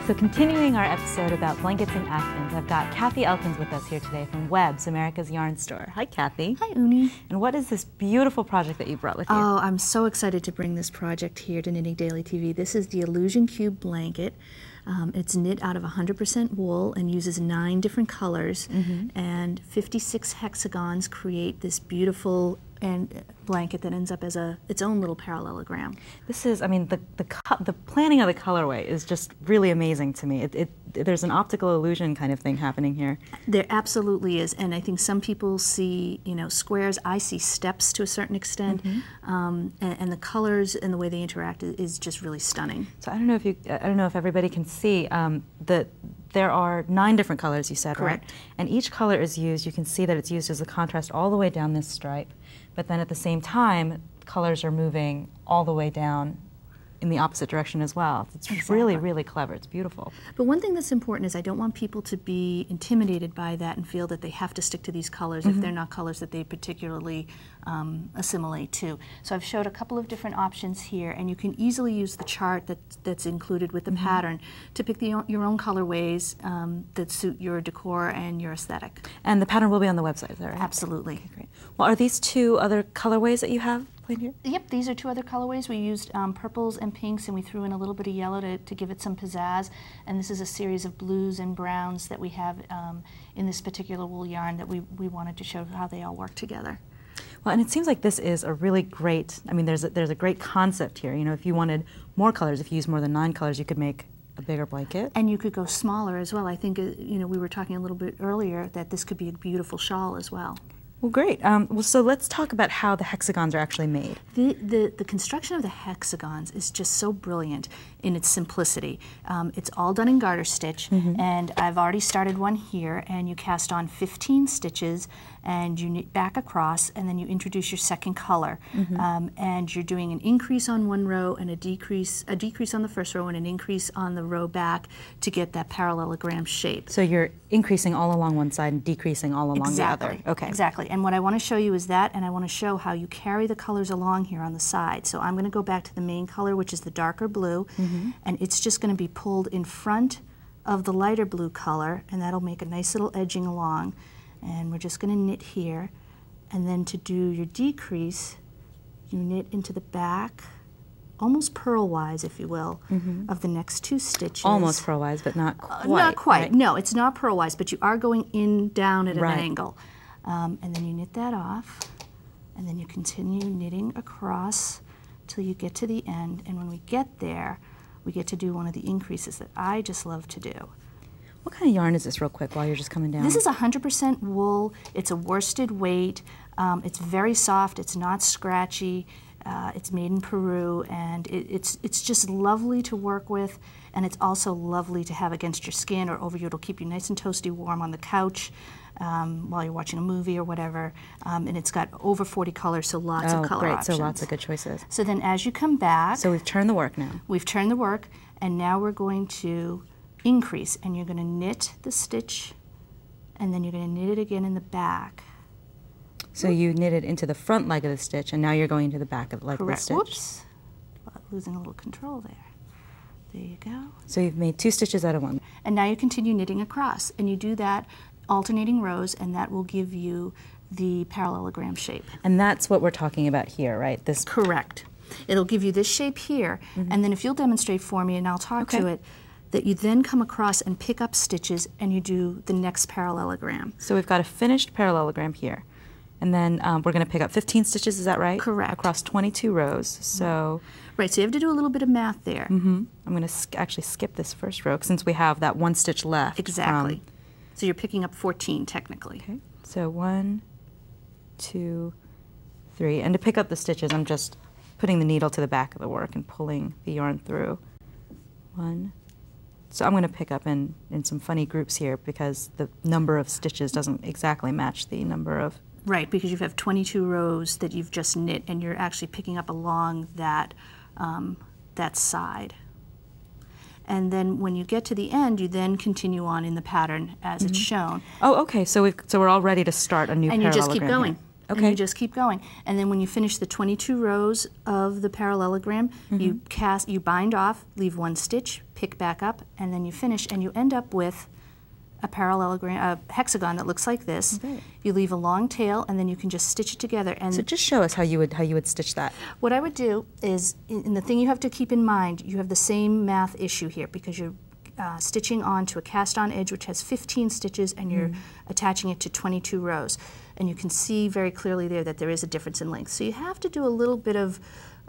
So continuing our episode about blankets in Athens, I've got Kathy Elkins with us here today from Webb's, America's Yarn Store. Hi, Kathy. Hi, Uni. And what is this beautiful project that you brought with you? Oh, I'm so excited to bring this project here to Knitting Daily TV. This is the Illusion Cube blanket. It's knit out of 100% wool and uses 9 different colors, and 56 hexagons create this beautiful blanket that ends up as its own little parallelogram. This is, I mean, the planning of the colorway is just really amazing to me. There's an optical illusion kind of thing happening here. There absolutely is, and I think some people see, squares. I see steps to a certain extent, and the colors and the way they interact is just really stunning. So I don't know if everybody can see that there are 9 different colors, you said, correct, right? And each color is used. You can see that it's used as a contrast all the way down this stripe, but then at the same time, colors are moving all the way down in the opposite direction as well. It's really, really clever. It's beautiful. But one thing that's important is I don't want people to be intimidated by that and feel that they have to stick to these colors if they're not colors that they particularly assimilate to. So I've showed a couple of different options here, and you can easily use the chart that's included with the pattern to pick your own colorways that suit your decor and your aesthetic. And the pattern will be on the website, is that right? Absolutely. Okay, great. Well, are these 2 other colorways that you have played here? Yep, these are 2 other colorways. We used purples and pinks, and we threw in a little bit of yellow to give it some pizzazz. And this is a series of blues and browns that we have in this particular wool yarn that we wanted to show how they all work together. Well, and it seems like this is a really great, I mean, there's a great concept here. If you wanted more colors, if you use more than 9 colors, you could make a bigger blanket. And you could go smaller as well. I think, we were talking a little bit earlier that this could be a beautiful shawl as well. Well, great. Well, so let's talk about how the hexagons are actually made. The construction of the hexagons is just so brilliant in its simplicity. It's all done in garter stitch, and I've already started one here, and you cast on 15 stitches, and you knit back across, and then you introduce your second color. And you're doing an increase on one row and a decrease on the first row and an increase on the row back to get that parallelogram shape. So you're increasing all along one side and decreasing all along the other. Okay. Exactly. And what I want to show you is that, and I want to show how you carry the colors along here on the side. So I'm going to go back to the main color, which is the darker blue, and it's just going to be pulled in front of the lighter blue color, and that'll make a nice little edging along. And we're just going to knit here, and then to do your decrease, you knit into the back, almost purlwise, if you will, of the next 2 stitches. Almost purlwise, but not quite. Not quite. Right? No, it's not purlwise, but you are going down at an angle. And then you knit that off, and then you continue knitting across till you get to the end. And when we get there, we get to do one of the increases that I just love to do. What kind of yarn is this, real quick, while you're just coming down? This is 100% wool. It's a worsted weight. It's very soft. It's not scratchy. It's made in Peru, and it's just lovely to work with, and it's also lovely to have against your skin or over you. It'll keep you nice and toasty warm on the couch while you're watching a movie or whatever. And it's got over 40 colors, so lots of color options. So lots of good choices. So then as you come back... So we've turned the work now. We've turned the work, and now we're going to increase, and you're going to knit the stitch, and then you're going to knit it again in the back. So you knit it into the front leg of the stitch, and now you're going to the back of the leg of the stitch. Whoops. Losing a little control there. There you go. So you've made 2 stitches out of one. And now you continue knitting across, and you do that alternating rows, and that will give you the parallelogram shape. And that's what we're talking about here, right? This. Correct. It'll give you this shape here, and then if you'll demonstrate for me, and I'll talk to it, that you then come across and pick up stitches, and you do the next parallelogram. So we've got a finished parallelogram here. And then we're going to pick up 15 stitches, is that right? Correct. Across 22 rows. So. Right, so you have to do a little bit of math there. I'm going to actually skip this first row since we have that 1 stitch left. Exactly. So you're picking up 14 technically. Okay. So 1, 2, 3. And to pick up the stitches, I'm just putting the needle to the back of the work and pulling the yarn through. 1. So I'm going to pick up in some funny groups here because the number of stitches doesn't exactly match the number of. Right, because you have 22 rows that you've just knit, and you're actually picking up along that that side. And then when you get to the end, you then continue on in the pattern as it's shown. Oh, okay. So we're all ready to start a new parallelogram. And you just keep going. And Okay. you just keep going. And then when you finish the 22 rows of the parallelogram, you bind off, leave one stitch, pick back up, and then you finish, and you end up with a parallelogram, a hexagon that looks like this. Okay. You leave a long tail, and then you can just stitch it together. And So just show us how you would stitch that. what I would do is, and the thing you have to keep in mind, you have the same math issue here because you're stitching onto a cast-on edge which has 15 stitches, and you're attaching it to 22 rows. And you can see very clearly there that there is a difference in length. So you have to do a little bit of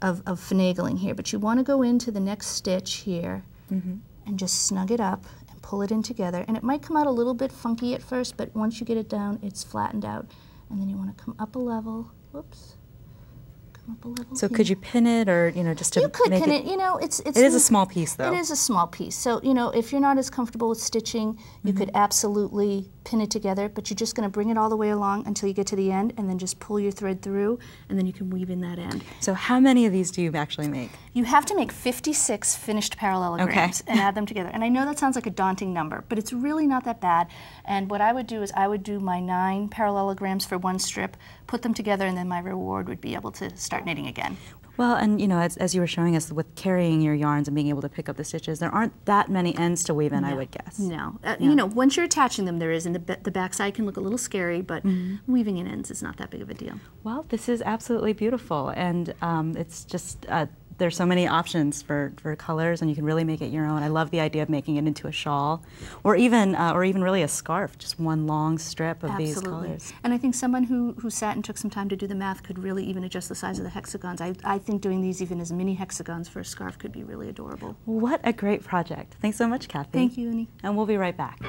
finagling here, but you want to go into the next stitch here and just snug it up and pull it in together. And it might come out a little bit funky at first, but once you get it down, it's flattened out. And then you want to come up a level. Whoops. Come up a level. So here. could you pin it, or just to You could make pin it. You know, it's It is a small piece, though. It is a small piece. So, if you're not as comfortable with stitching, you could absolutely pin it together, but you're just going to bring it all the way along until you get to the end, and then just pull your thread through, and then you can weave in that end. So how many of these do you actually make? You have to make 56 finished parallelograms and add them together. And I know that sounds like a daunting number, but it's really not that bad. And what I would do is I would do my 9 parallelograms for one strip, put them together, and then my reward would be able to start knitting again. Well, and as you were showing us with carrying your yarns and being able to pick up the stitches, there aren't that many ends to weave in, I would guess. No. Once you're attaching them, there is, and the backside can look a little scary, but weaving in ends is not that big of a deal. Well, this is absolutely beautiful, and it's just, there's so many options for colors, and you can really make it your own. I love the idea of making it into a shawl, or even really a scarf, just one long strip of these colors. And I think someone who sat and took some time to do the math could really even adjust the size of the hexagons. I think doing these even as mini hexagons for a scarf could be really adorable. What a great project. Thanks so much, Kathy. Thank you, Uni. And we'll be right back.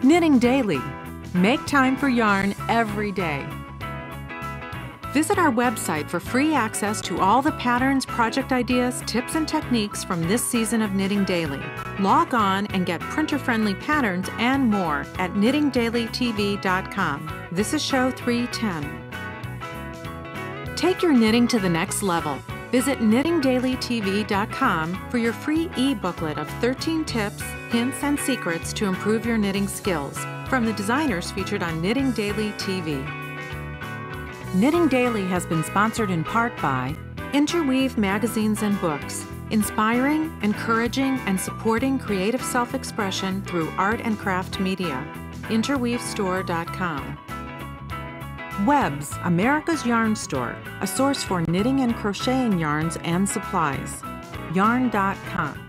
Knitting Daily. Make time for yarn every day. Visit our website for free access to all the patterns, project ideas, tips, and techniques from this season of Knitting Daily. Log on and get printer-friendly patterns and more at knittingdailytv.com. This is show 310. Take your knitting to the next level. Visit knittingdailytv.com for your free e-booklet of 13 tips, hints, and secrets to improve your knitting skills from the designers featured on Knitting Daily TV. Knitting Daily has been sponsored in part by Interweave Magazines and Books, inspiring, encouraging, and supporting creative self-expression through art and craft media. Interweavestore.com. Webs, America's Yarn Store, a source for knitting and crocheting yarns and supplies. Yarn.com.